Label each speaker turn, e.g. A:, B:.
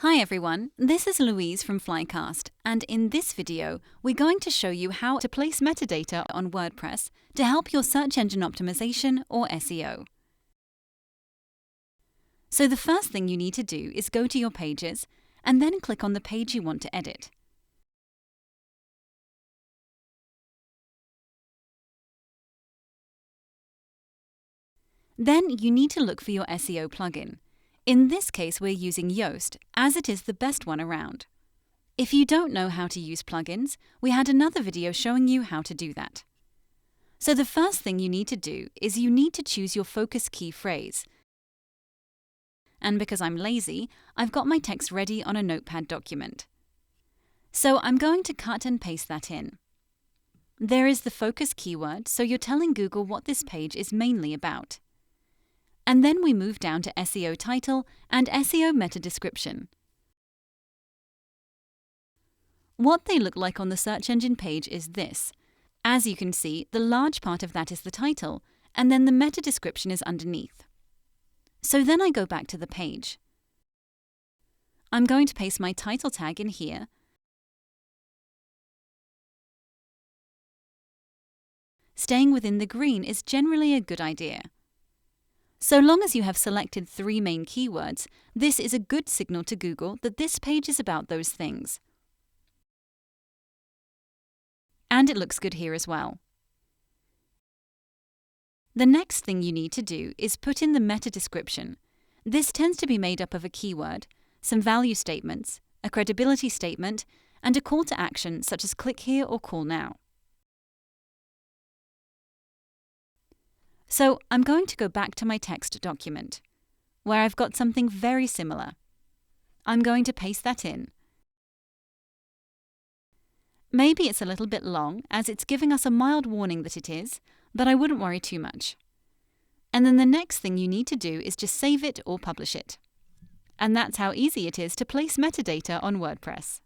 A: Hi everyone, this is Louise from Flycast, and in this video, we're going to show you how to place metadata on WordPress to help your search engine optimization or SEO. So the first thing you need to do is go to your pages and then click on the page you want to edit. Then you need to look for your SEO plugin. In this case, we're using Yoast, as it is the best one around. If you don't know how to use plugins, we had another video showing you how to do that. So the first thing you need to do is you need to choose your focus key phrase. And because I'm lazy, I've got my text ready on a notepad document. So I'm going to cut and paste that in. There is the focus keyword, so you're telling Google what this page is mainly about. And then we move down to SEO title and SEO meta description. What they look like on the search engine page is this. As you can see, the large part of that is the title, and then the meta description is underneath. So then I go back to the page. I'm going to paste my title tag in here. Staying within the green is generally a good idea. So long as you have selected 3 main keywords, this is a good signal to Google that this page is about those things. And it looks good here as well. The next thing you need to do is put in the meta description. This tends to be made up of a keyword, some value statements, a credibility statement, and a call to action such as click here or call now. So I'm going to go back to my text document, where I've got something very similar. I'm going to paste that in. Maybe it's a little bit long, as it's giving us a mild warning that it is, but I wouldn't worry too much. And then the next thing you need to do is just save it or publish it. And that's how easy it is to place metadata on WordPress.